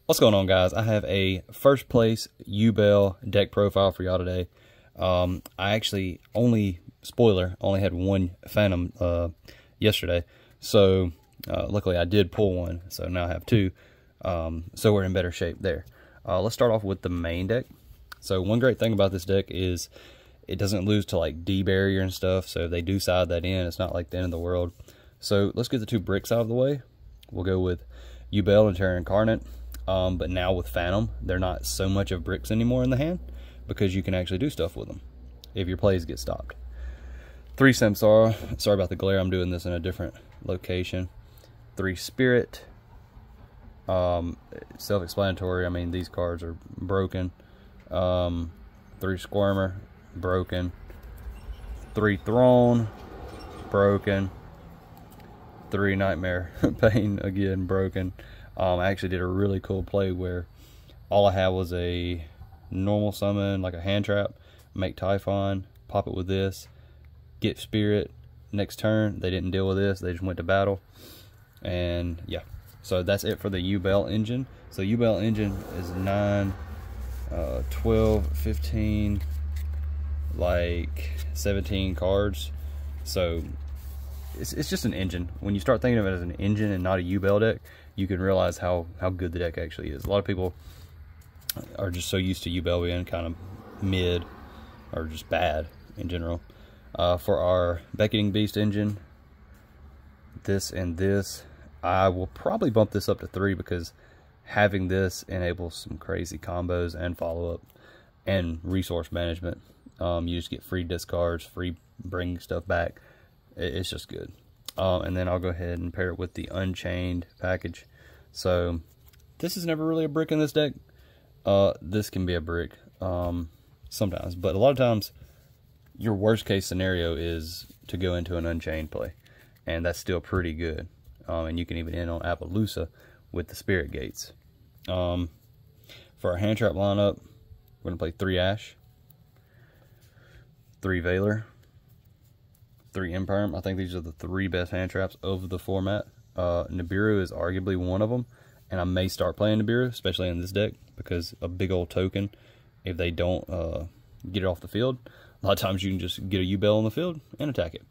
What's going on, guys? I have a first place Yubel deck profile for y'all today. I actually only had one Phantom yesterday, so luckily I did pull one, so now I have two, so we're in better shape there. Let's start off with the main deck. So one great thing about this deck is it doesn't lose to like D barrier and stuff, so if they do side that in, it's not like the end of the world. So let's get the two bricks out of the way. We'll go with Yubel and Terra Incarnate. But now with Phantom, they're not so much of bricks anymore in the hand because you can actually do stuff with them if your plays get stopped. 3 Samsara. Sorry about the glare. I'm doing this in a different location. 3 Spirit. Self-explanatory. I mean, these cards are broken. 3 Squirmer. Broken. 3 Throne. Broken. 3 Nightmare Pain. Again, broken. I actually did a really cool play where all I had was a normal summon, like a hand trap, make Typhon, pop it with this, get Spirit. Next turn, they didn't deal with this, they just went to battle. And yeah, so that's it for the Yubel engine. So Yubel engine is 9, 12, 15, like 17 cards. So it's just an engine. When you start thinking of it as an engine and not a Yubel deck, you can realize how good the deck actually is. A lot of people are just so used to Yubel being kind of mid or just bad in general. For our Beckoning Beast engine, this and this, I will probably bump this up to 3 because having this enables some crazy combos and follow-up and resource management. You just get free discards, free bringing stuff back. It's just good. And then I'll go ahead and pair it with the Unchained package. So this is never really a brick in this deck. This can be a brick sometimes, but a lot of times your worst case scenario is to go into an Unchained play, and that's still pretty good. And you can even end on Appaloosa with the Spirit Gates. For our hand trap lineup, we're going to play 3 Ash, 3 Valor, 3 Imperm. I think these are the 3 best hand traps of the format. Nibiru is arguably one of them, and I may start playing Nibiru, especially in this deck, because a big old token, if they don't get it off the field, a lot of times you can just get a Yubel on the field and attack it.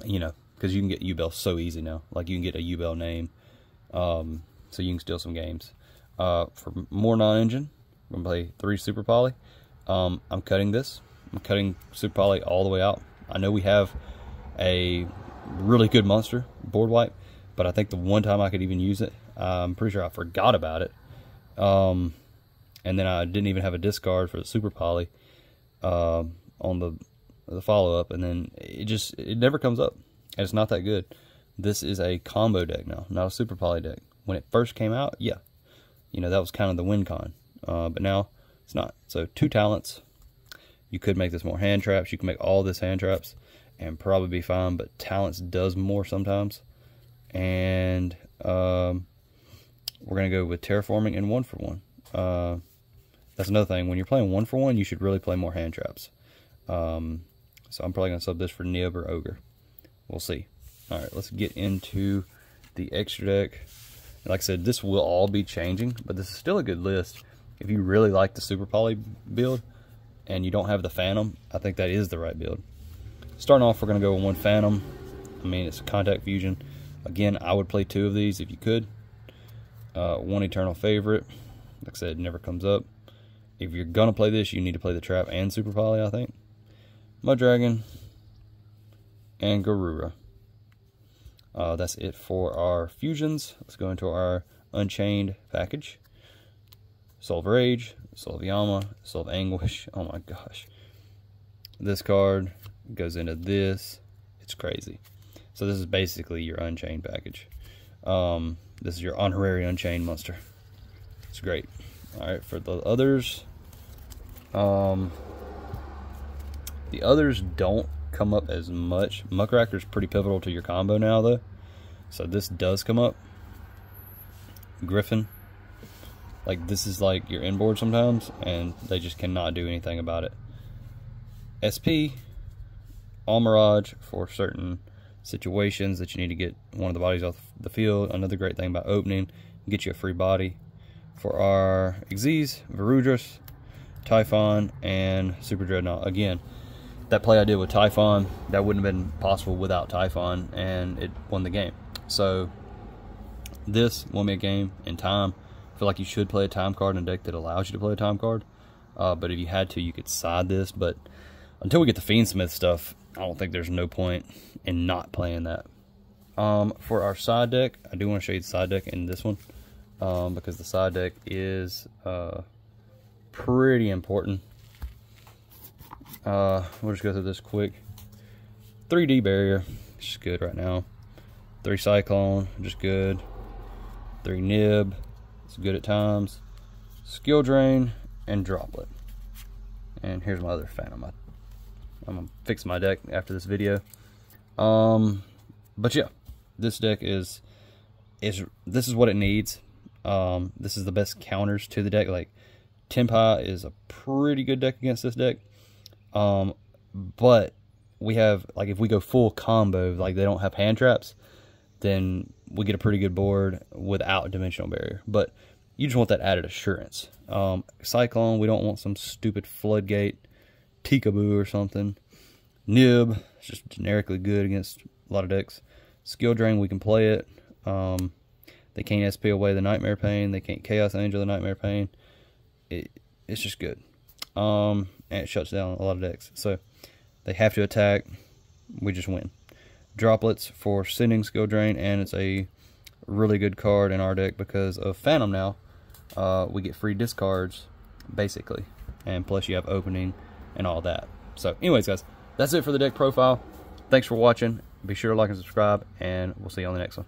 You know, because you can get Yubel so easy now. Like, you can get a Yubel name, so you can steal some games. For more non-engine, we're going to play 3 Super Poly. I'm cutting this. I'm cutting Super Poly all the way out. I know we have a really good monster board wipe, but I think the one time I could even use it, I'm pretty sure I forgot about it. And then I didn't even have a discard for the Super Poly on the follow-up, and then it never comes up, and it's not that good. This is a combo deck now, not a Super Poly deck. When it first came out, yeah, you know, that was kind of the win con, but now it's not. So 2 talents. You could make this more hand traps. You can make all this hand traps and probably be fine, but talents does more sometimes. And we're going to go with Terraforming and 1 for 1. That's another thing. When you're playing 1 for 1, you should really play more hand traps. So I'm probably going to sub this for Nib or Ogre. We'll see. All right, let's get into the extra deck. Like I said, this will all be changing, but this is still a good list. If you really like the Super Poly build, and you don't have the Phantom, I think that is the right build. Starting off, we're going to go with 1 Phantom. I mean, it's a Contact Fusion. Again, I would play 2 of these if you could. 1 Eternal Favorite. Like I said, it never comes up. If you're going to play this, you need to play the Trap and Super Poly, I think. Mud Dragon. And Garura. That's it for our fusions. Let's go into our Unchained package. Soul of Rage, Soul of Yama, Soul of Anguish. Oh my gosh. This card goes into this. It's crazy. So this is basically your Unchained package. This is your honorary Unchained monster. It's great. Alright, for the others. The others don't come up as much. Muckracker is pretty pivotal to your combo now, though. So this does come up. Griffin. Like, this is like your inboard sometimes, and they just cannot do anything about it. SP, All Mirage for certain situations that you need to get one of the bodies off the field. Another great thing about opening, get you a free body. For our Xyz, Varudras, Typhon, and Super Dreadnought. Again, that play I did with Typhon, that wouldn't have been possible without Typhon, and it won the game. So this won me a game in time. I feel like you should play a time card in a deck that allows you to play a time card. But if you had to, you could side this. But until we get the Fiendsmith stuff, I don't think there's no point in not playing that. For our side deck, I do want to show you the side deck in this one. Because the side deck is pretty important. We'll just go through this quick. 3D Barrier, just good right now. 3 Cyclone, just good. 3 Nib, it's good at times. Skill Drain, and Droplet. And here's my other Phantom. I'm gonna fix my deck after this video. But yeah, this deck is this is what it needs. This is the best counters to the deck. Like Tempai is a pretty good deck against this deck. But we have, like, if we go full combo, like they don't have hand traps, then we get a pretty good board without Dimensional Barrier. But you just want that added assurance. Cyclone, we don't want some stupid Floodgate, Tikaboo or something. Nib, it's just generically good against a lot of decks. Skill Drain, we can play it. They can't SP away the Nightmare Pain. They can't Chaos Angel the Nightmare Pain. It's just good. And it shuts down a lot of decks. So they have to attack. We just win. Droplets for sending Skill Drain, and it's a really good card in our deck because of Phantom now. We get free discards, basically. And plus you have opening and all that. So anyways, guys, that's it for the deck profile. Thanks for watching. Be sure to like and subscribe, and we'll see you on the next one.